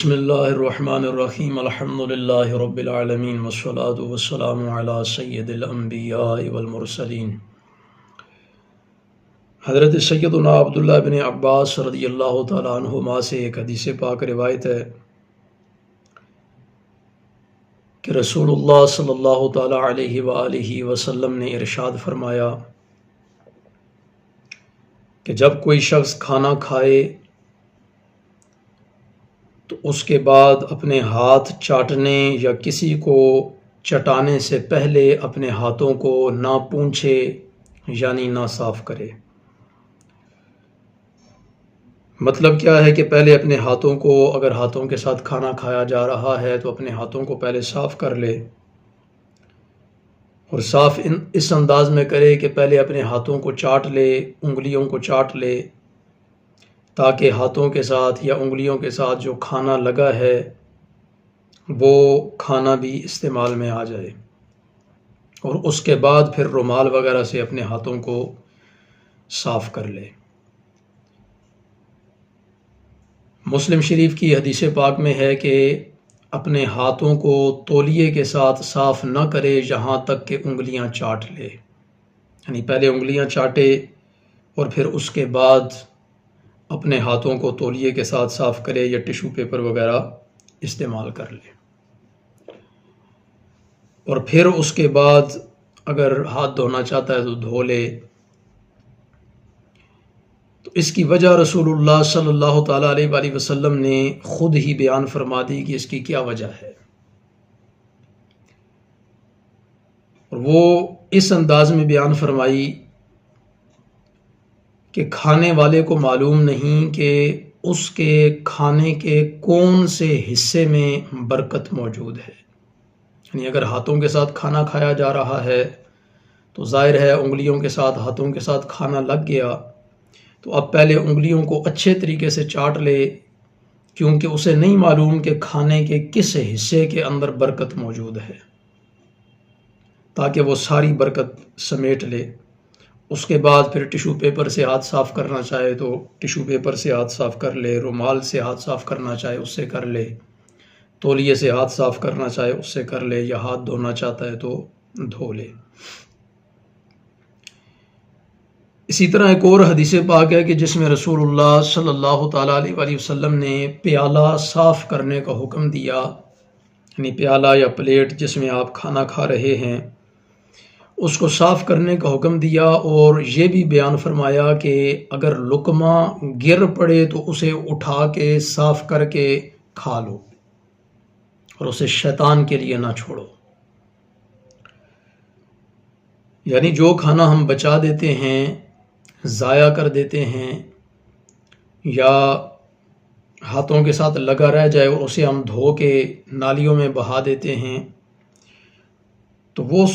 بسم اللہ الرحمن الرحیم الحمد للہ رب العالمین والصلاة والسلام علی سید الانبیاء والمرسلین حضرت سیدنا عبداللہ بن عباس رضی اللہ تعالیٰ عنہما سے ایک حدیث پاک روایت ہے کہ رسول اللہ صلی اللہ تعالیٰ علیہ وآلہ وسلم نے ارشاد فرمایا کہ جب کوئی شخص کھانا کھائے تو اس کے بعد اپنے ہاتھ چاٹنے یا کسی کو چٹانے سے پہلے اپنے ہاتھوں کو نہ پونچھے یعنی نہ صاف کرے۔ مطلب کیا ہے کہ پہلے اپنے ہاتھوں کو، اگر ہاتھوں کے ساتھ کھانا کھایا جا رہا ہے تو اپنے ہاتھوں کو پہلے صاف کر لے، اور صاف اس انداز میں کرے کہ پہلے اپنے ہاتھوں کو چاٹ لے، انگلیوں کو چاٹ لے، تاکہ ہاتھوں کے ساتھ یا انگلیوں کے ساتھ جو کھانا لگا ہے وہ کھانا بھی استعمال میں آ جائے، اور اس کے بعد پھر رومال وغیرہ سے اپنے ہاتھوں کو صاف کر لے۔ مسلم شریف کی حدیث پاک میں ہے کہ اپنے ہاتھوں کو تولیے کے ساتھ صاف نہ کرے یہاں تک کہ انگلیاں چاٹ لے، یعنی پہلے انگلیاں چاٹے اور پھر اس کے بعد اپنے ہاتھوں کو تولیے کے ساتھ صاف کرے یا ٹیشو پیپر وغیرہ استعمال کر لے، اور پھر اس کے بعد اگر ہاتھ دھونا چاہتا ہے تو دھو لے۔ تو اس کی وجہ رسول اللہ صلی اللہ تعالیٰ علیہ وآلہ وسلم نے خود ہی بیان فرما دی کہ اس کی کیا وجہ ہے، اور وہ اس انداز میں بیان فرمائی کہ کھانے والے کو معلوم نہیں کہ اس کے کھانے کے کون سے حصے میں برکت موجود ہے۔ یعنی اگر ہاتھوں کے ساتھ کھانا کھایا جا رہا ہے تو ظاہر ہے انگلیوں کے ساتھ، ہاتھوں کے ساتھ کھانا لگ گیا تو اب پہلے انگلیوں کو اچھے طریقے سے چاٹ لے، کیونکہ اسے نہیں معلوم کہ کھانے کے کس حصے کے اندر برکت موجود ہے، تاکہ وہ ساری برکت سمیٹ لے۔ اس کے بعد پھر ٹیشو پیپر سے ہاتھ صاف کرنا چاہے تو ٹیشو پیپر سے ہاتھ صاف کر لے، رومال سے ہاتھ صاف کرنا چاہے اس سے کر لے، تولیے سے ہاتھ صاف کرنا چاہے اس سے کر لے، یا ہاتھ دھونا چاہتا ہے تو دھو لے۔ اسی طرح ایک اور حدیث پاک ہے کہ جس میں رسول اللہ صلی اللہ تعالیٰ علیہ وآلہ وسلم نے پیالہ صاف کرنے کا حکم دیا، یعنی پیالہ یا پلیٹ جس میں آپ کھانا کھا رہے ہیں اس کو صاف کرنے کا حکم دیا، اور یہ بھی بیان فرمایا کہ اگر لقمہ گر پڑے تو اسے اٹھا کے صاف کر کے کھا لو، اور اسے شیطان کے لیے نہ چھوڑو۔ یعنی جو کھانا ہم بچا دیتے ہیں، ضائع کر دیتے ہیں، یا ہاتھوں کے ساتھ لگا رہ جائے اور اسے ہم دھو کے نالیوں میں بہا دیتے ہیں، تو وہ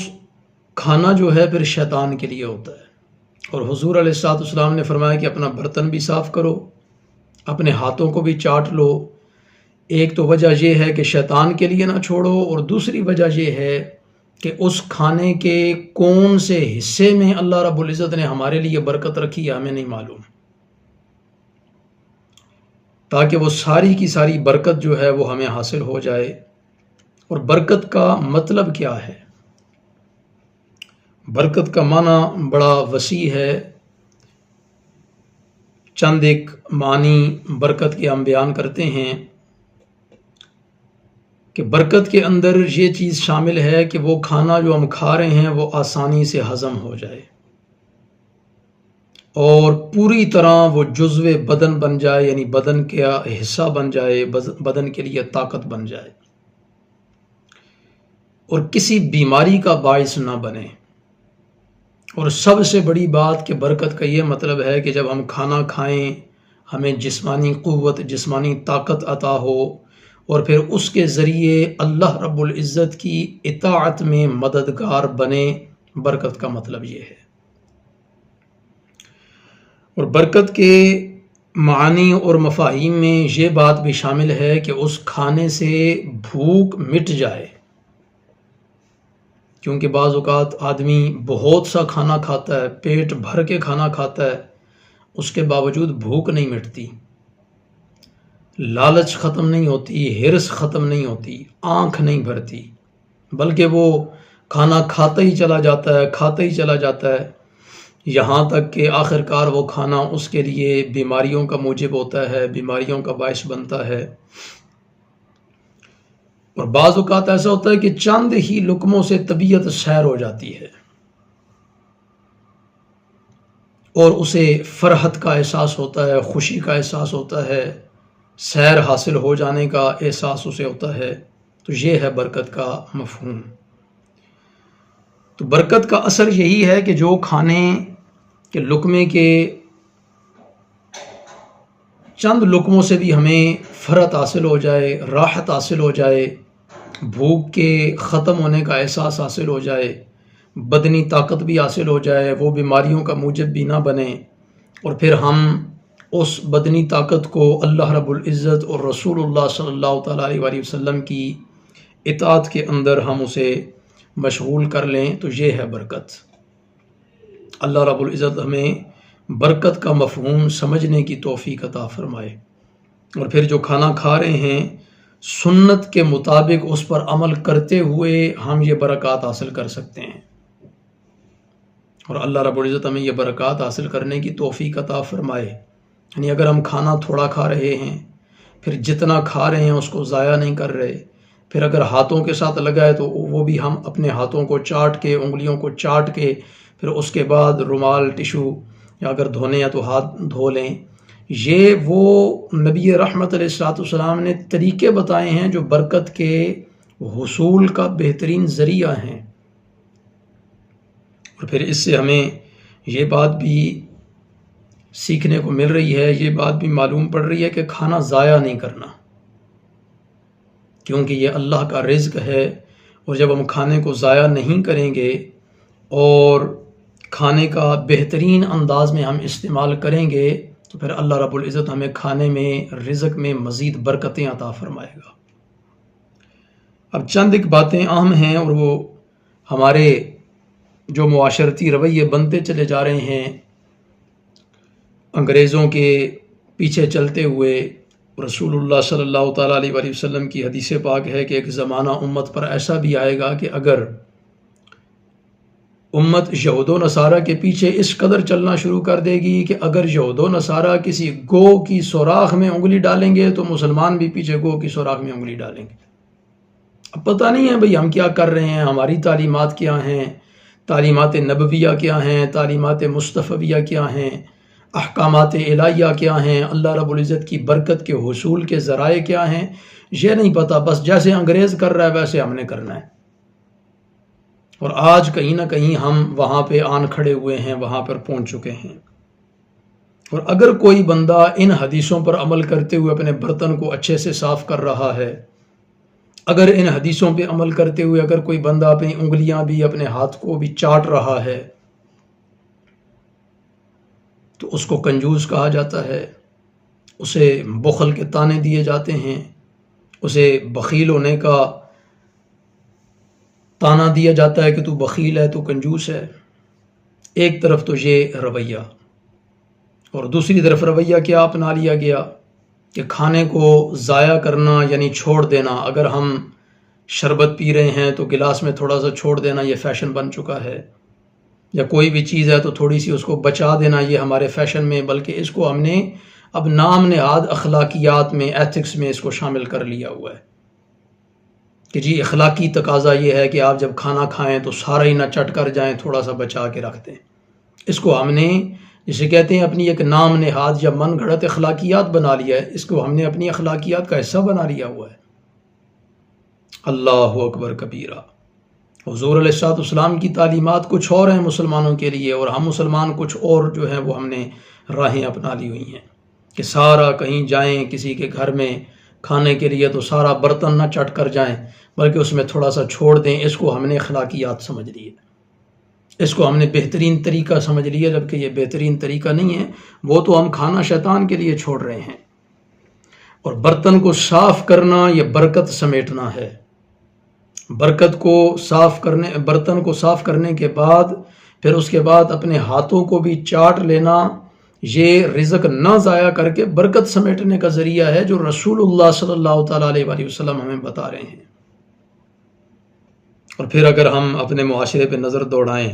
کھانا جو ہے پھر شیطان کے لیے ہوتا ہے۔ اور حضور علیہ الصلوۃ والسلام نے فرمایا کہ اپنا برتن بھی صاف کرو، اپنے ہاتھوں کو بھی چاٹ لو۔ ایک تو وجہ یہ ہے کہ شیطان کے لیے نہ چھوڑو، اور دوسری وجہ یہ ہے کہ اس کھانے کے کون سے حصے میں اللہ رب العزت نے ہمارے لیے برکت رکھی ہے ہمیں نہیں معلوم، تاکہ وہ ساری کی ساری برکت جو ہے وہ ہمیں حاصل ہو جائے۔ اور برکت کا مطلب کیا ہے؟ برکت کا معنی بڑا وسیع ہے، چند ایک معنی برکت کے ہم بیان کرتے ہیں کہ برکت کے اندر یہ چیز شامل ہے کہ وہ کھانا جو ہم کھا رہے ہیں وہ آسانی سے ہضم ہو جائے، اور پوری طرح وہ جزو بدن بن جائے، یعنی بدن کا حصہ بن جائے، بدن کے لیے طاقت بن جائے، اور کسی بیماری کا باعث نہ بنے۔ اور سب سے بڑی بات کہ برکت کا یہ مطلب ہے کہ جب ہم کھانا کھائیں ہمیں جسمانی قوت، جسمانی طاقت عطا ہو، اور پھر اس کے ذریعے اللہ رب العزت کی اطاعت میں مددگار بنے۔ برکت کا مطلب یہ ہے۔ اور برکت کے معانی اور مفاہیم میں یہ بات بھی شامل ہے کہ اس کھانے سے بھوک مٹ جائے، کیونکہ بعض اوقات آدمی بہت سا کھانا کھاتا ہے، پیٹ بھر کے کھانا کھاتا ہے، اس کے باوجود بھوک نہیں مٹتی۔ لالچ ختم نہیں ہوتی، ہرس ختم نہیں ہوتی، آنکھ نہیں بھرتی، بلکہ وہ کھانا کھاتا ہی چلا جاتا ہے، کھاتا ہی چلا جاتا ہے، یہاں تک کہ آخر کار وہ کھانا اس کے لیے بیماریوں کا موجب ہوتا ہے، بیماریوں کا باعث بنتا ہے۔ اور بعض اوقات ایسا ہوتا ہے کہ چند ہی لقموں سے طبیعت سیر ہو جاتی ہے اور اسے فرحت کا احساس ہوتا ہے، خوشی کا احساس ہوتا ہے، سیر حاصل ہو جانے کا احساس اسے ہوتا ہے۔ تو یہ ہے برکت کا مفہوم۔ تو برکت کا اثر یہی ہے کہ جو کھانے کے لقمے کے چند لقموں سے بھی ہمیں فرحت حاصل ہو جائے، راحت حاصل ہو جائے، بھوک کے ختم ہونے کا احساس حاصل ہو جائے، بدنی طاقت بھی حاصل ہو جائے، وہ بیماریوں کا موجب بھی نہ بنے، اور پھر ہم اس بدنی طاقت کو اللہ رب العزت اور رسول اللہ صلی اللہ تعالیٰ علیہ وسلم کی اطاعت کے اندر ہم اسے مشغول کر لیں، تو یہ ہے برکت۔ اللہ رب العزت ہمیں برکت کا مفہوم سمجھنے کی توفیق عطا فرمائے، اور پھر جو کھانا کھا رہے ہیں سنت کے مطابق اس پر عمل کرتے ہوئے ہم یہ برکات حاصل کر سکتے ہیں، اور اللہ رب العزت ہمیں یہ برکات حاصل کرنے کی توفیق عطا فرمائے۔ یعنی اگر ہم کھانا تھوڑا کھا رہے ہیں، پھر جتنا کھا رہے ہیں اس کو ضائع نہیں کر رہے، پھر اگر ہاتھوں کے ساتھ لگا ہے تو وہ بھی ہم اپنے ہاتھوں کو چاٹ کے، انگلیوں کو چاٹ کے، پھر اس کے بعد رومال، ٹشو، یا اگر دھونے یا تو ہاتھ دھو لیں۔ یہ وہ نبی رحمت علیہ الصلوۃ والسلام نے طریقے بتائے ہیں جو برکت کے حصول کا بہترین ذریعہ ہیں۔ اور پھر اس سے ہمیں یہ بات بھی سیکھنے کو مل رہی ہے، یہ بات بھی معلوم پڑ رہی ہے کہ کھانا ضائع نہیں کرنا، کیونکہ یہ اللہ کا رزق ہے، اور جب ہم کھانے کو ضائع نہیں کریں گے اور کھانے کا بہترین انداز میں ہم استعمال کریں گے تو پھر اللہ رب العزت ہمیں کھانے میں، رزق میں مزید برکتیں عطا فرمائے گا۔ اب چند ایک باتیں اہم ہیں، اور وہ ہمارے جو معاشرتی رویے بنتے چلے جا رہے ہیں انگریزوں کے پیچھے چلتے ہوئے۔ رسول اللہ صلی اللہ تعالیٰ علیہ وآلہ وسلم کی حدیث پاک ہے کہ ایک زمانہ امت پر ایسا بھی آئے گا کہ اگر امت یہود و نصارہ کے پیچھے اس قدر چلنا شروع کر دے گی کہ اگر یہود و نصارہ کسی گو کی سوراخ میں انگلی ڈالیں گے تو مسلمان بھی پیچھے گو کی سوراخ میں انگلی ڈالیں گے۔ اب پتہ نہیں ہے بھئی ہم کیا کر رہے ہیں، ہماری تعلیمات کیا ہیں، تعلیمات نبویہ کیا ہیں، تعلیمات مصطفیہ کیا ہیں، احکامات الہیہ کیا ہیں، اللہ رب العزت کی برکت کے حصول کے ذرائع کیا ہیں، یہ نہیں پتہ، بس جیسے انگریز کر رہا ہے ویسے ہم نے کرنا ہے۔ اور آج کہیں نہ کہیں ہم وہاں پہ آن کھڑے ہوئے ہیں، وہاں پر پہنچ چکے ہیں۔ اور اگر کوئی بندہ ان حدیثوں پر عمل کرتے ہوئے اپنے برتن کو اچھے سے صاف کر رہا ہے، اگر ان حدیثوں پہ عمل کرتے ہوئے اگر کوئی بندہ اپنی انگلیاں بھی، اپنے ہاتھ کو بھی چاٹ رہا ہے، تو اس کو کنجوس کہا جاتا ہے، اسے بخل کے طعنے دیے جاتے ہیں، اسے بخیل ہونے کا طعنہ دیا جاتا ہے کہ تو بخیل ہے، تو کنجوس ہے۔ ایک طرف تو یہ رویہ، اور دوسری طرف رویہ کیا اپنا لیا گیا کہ کھانے کو ضائع کرنا یعنی چھوڑ دینا۔ اگر ہم شربت پی رہے ہیں تو گلاس میں تھوڑا سا چھوڑ دینا یہ فیشن بن چکا ہے، یا کوئی بھی چیز ہے تو تھوڑی سی اس کو بچا دینا یہ ہمارے فیشن میں، بلکہ اس کو ہم نے اب نام نہاد اخلاقیات میں، ایتھکس میں اس کو شامل کر لیا ہوا ہے کہ جی اخلاقی تقاضا یہ ہے کہ آپ جب کھانا کھائیں تو سارا ہی نہ چٹ کر جائیں، تھوڑا سا بچا کے رکھ دیں۔ اس کو ہم نے جسے کہتے ہیں اپنی ایک نام نہاد یا من گھڑت اخلاقیات بنا لیا ہے، اس کو ہم نے اپنی اخلاقیات کا حصہ بنا لیا ہوا ہے۔ اللہ اکبر کبیرہ۔ حضور علیہ الصلوۃ والسلام کی تعلیمات کچھ اور ہیں مسلمانوں کے لیے، اور ہم مسلمان کچھ اور جو ہیں وہ ہم نے راہیں اپنا لی ہوئی ہیں کہ سارا کہیں جائیں کسی کے گھر میں کھانے کے لیے تو سارا برتن نہ چٹ کر جائیں، بلکہ اس میں تھوڑا سا چھوڑ دیں۔ اس کو ہم نے اخلاقیات سمجھ لی ہے، اس کو ہم نے بہترین طریقہ سمجھ لیا، جبکہ یہ بہترین طریقہ نہیں ہے، وہ تو ہم کھانا شیطان کے لیے چھوڑ رہے ہیں۔ اور برتن کو صاف کرنا یہ برکت سمیٹنا ہے۔ برکت کو صاف کرنے، برتن کو صاف کرنے کے بعد پھر اس کے بعد اپنے ہاتھوں کو بھی چاٹ لینا، یہ رزق نہ ضائع کر کے برکت سمیٹنے کا ذریعہ ہے جو رسول اللہ صلی اللہ تعالیٰ علیہ وآلہ وسلم ہمیں بتا رہے ہیں۔ اور پھر اگر ہم اپنے معاشرے پہ نظر دوڑائیں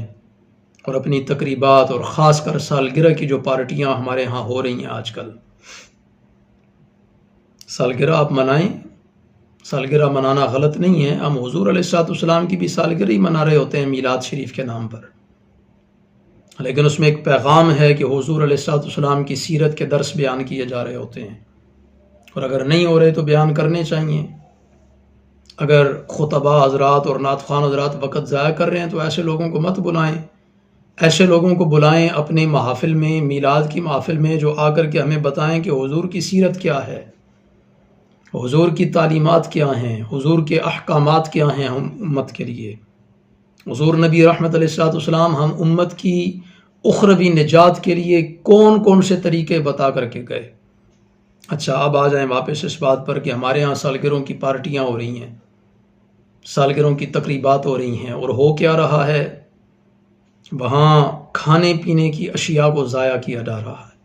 اور اپنی تقریبات اور خاص کر سالگرہ کی جو پارٹیاں ہمارے ہاں ہو رہی ہیں آج کل، سالگرہ آپ منائیں، سالگرہ منانا غلط نہیں ہے، ہم حضور علیہ الصلوۃ والسلام کی بھی سالگرہ ہی منا رہے ہوتے ہیں میلاد شریف کے نام پر، لیکن اس میں ایک پیغام ہے کہ حضور علیہ الصلوۃ والسلام کی سیرت کے درس بیان کیے جا رہے ہوتے ہیں، اور اگر نہیں ہو رہے تو بیان کرنے چاہیے۔ اگر خطبہ حضرات اور نعت خوان حضرات وقت ضائع کر رہے ہیں تو ایسے لوگوں کو مت بلائیں، ایسے لوگوں کو بلائیں اپنی محافل میں، میلاد کی محافل میں، جو آ کر کے ہمیں بتائیں کہ حضور کی سیرت کیا ہے، حضور کی تعلیمات کیا ہیں، حضور کے احکامات کیا ہیں ہم امت کے لیے۔ حضور نبی رحمت علیہ الصلوۃ والسلام ہم امت کی اخروی نجات کے لیے کون کون سے طریقے بتا کر کے گئے۔ اچھا، اب آ جائیں واپس اس بات پر کہ ہمارے ہاں سالگرہوں کی پارٹیاں ہو رہی ہیں، سالگرہوں کی تقریبات ہو رہی ہیں، اور ہو کیا رہا ہے؟ وہاں کھانے پینے کی اشیاء کو ضائع کیا جا رہا ہے،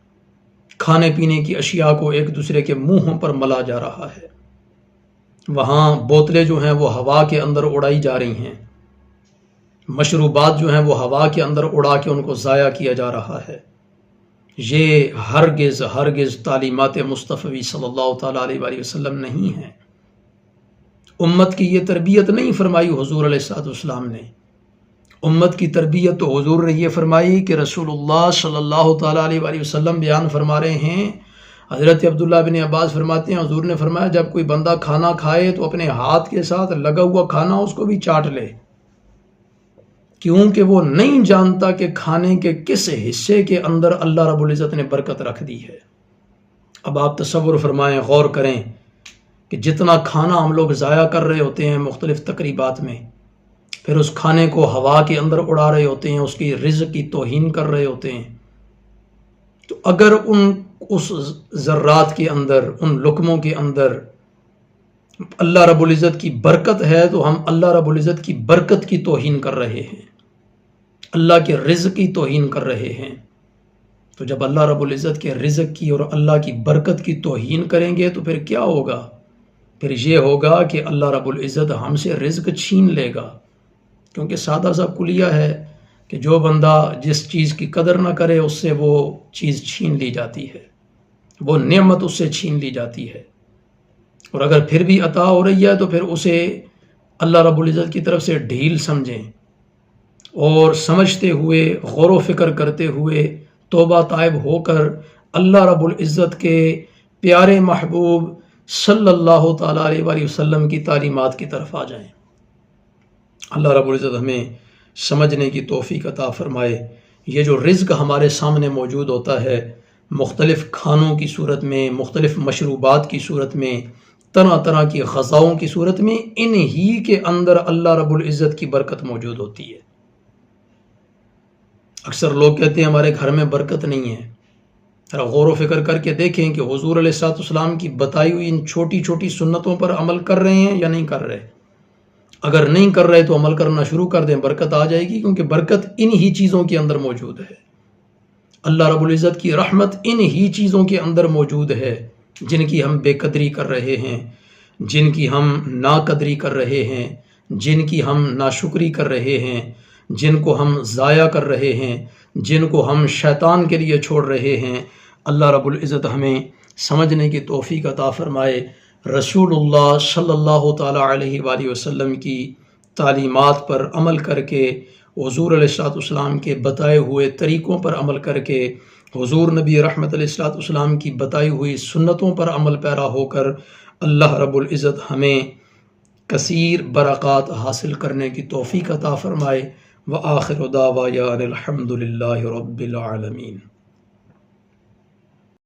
کھانے پینے کی اشیاء کو ایک دوسرے کے منہوں پر ملا جا رہا ہے، وہاں بوتلیں جو ہیں وہ ہوا کے اندر اڑائی جا رہی ہیں، مشروبات جو ہیں وہ ہوا کے اندر اڑا کے ان کو ضائع کیا جا رہا ہے۔ یہ ہرگز ہرگز تعلیمات مصطفی صلی اللہ تعالیٰ علیہ وآلہ وسلم نہیں ہیں۔ امت کی یہ تربیت نہیں فرمائی حضور علیہ الصلوۃ والسلام نے، امت کی تربیت تو حضور نے یہ فرمائی کہ رسول اللہ صلی اللہ تعالیٰ علیہ وآلہ وسلم بیان فرما رہے ہیں، حضرت عبداللہ بن عباس فرماتے ہیں حضور نے فرمایا جب کوئی بندہ کھانا کھائے تو اپنے ہاتھ کے ساتھ لگا ہوا کھانا اس کو بھی چاٹ لے، کیونکہ وہ نہیں جانتا کہ کھانے کے کس حصے کے اندر اللہ رب العزت نے برکت رکھ دی ہے۔ اب آپ تصور فرمائیں، غور کریں کہ جتنا کھانا ہم لوگ ضائع کر رہے ہوتے ہیں مختلف تقریبات میں، پھر اس کھانے کو ہوا کے اندر اڑا رہے ہوتے ہیں، اس کی رزق کی توہین کر رہے ہوتے ہیں، تو اگر اس ذرات کے اندر، ان لقموں کے اندر اللہ رب العزت کی برکت ہے تو ہم اللہ رب العزت کی برکت کی توہین کر رہے ہیں، اللہ کے رزق کی توہین کر رہے ہیں۔ تو جب اللہ رب العزت کے رزق کی اور اللہ کی برکت کی توہین کریں گے تو پھر کیا ہوگا؟ پھر یہ ہوگا کہ اللہ رب العزت ہم سے رزق چھین لے گا، کیونکہ سادہ سا کلیہ ہے کہ جو بندہ جس چیز کی قدر نہ کرے اس سے وہ چیز چھین لی جاتی ہے، وہ نعمت اس سے چھین لی جاتی ہے، اور اگر پھر بھی عطا ہو رہی ہے تو پھر اسے اللہ رب العزت کی طرف سے ڈھیل سمجھیں، اور سمجھتے ہوئے، غور و فکر کرتے ہوئے، توبہ طائب ہو کر اللہ رب العزت کے پیارے محبوب صلی اللہ تعالیٰ علیہ وآلہ وسلم کی تعلیمات کی طرف آ جائیں۔ اللہ رب العزت ہمیں سمجھنے کی توفیق عطا فرمائے۔ یہ جو رزق ہمارے سامنے موجود ہوتا ہے مختلف کھانوں کی صورت میں، مختلف مشروبات کی صورت میں، طرح طرح کی غذاؤں کی صورت میں، انہی کے اندر اللہ رب العزت کی برکت موجود ہوتی ہے۔ اکثر لوگ کہتے ہیں ہمارے گھر میں برکت نہیں ہے، ذرا غور و فکر کر کے دیکھیں کہ حضور علیہ الصلوۃ والسلام کی بتائی ہوئی ان چھوٹی چھوٹی سنتوں پر عمل کر رہے ہیں یا نہیں کر رہے؟ اگر نہیں کر رہے تو عمل کرنا شروع کر دیں، برکت آ جائے گی، کیونکہ برکت انہی چیزوں کے اندر موجود ہے۔ اللہ رب العزت کی رحمت انہی چیزوں کے اندر موجود ہے جن کی ہم بے قدری کر رہے ہیں، جن کی ہم ناقدری کر رہے ہیں، جن کی ہم ناشکری کر رہے ہیں، جن کو ہم ضائع کر رہے ہیں، جن کو ہم شیطان کے لیے چھوڑ رہے ہیں۔ اللہ رب العزت ہمیں سمجھنے کی توفیق عطا فرمائے، رسول اللہ صلی اللہ تعالیٰ علیہ وآلہ وسلم کی تعلیمات پر عمل کر کے، حضور علیہ الصلوۃ والسلام کے بتائے ہوئے طریقوں پر عمل کر کے، حضور نبی رحمت علیہ الصلوۃ والسلام کی بتائی ہوئی سنتوں پر عمل پیرا ہو کر اللہ رب العزت ہمیں کثیر برکات حاصل کرنے کی توفیق عطا فرمائے۔ وآخر دعوانا الحمد للہ رب العالمین۔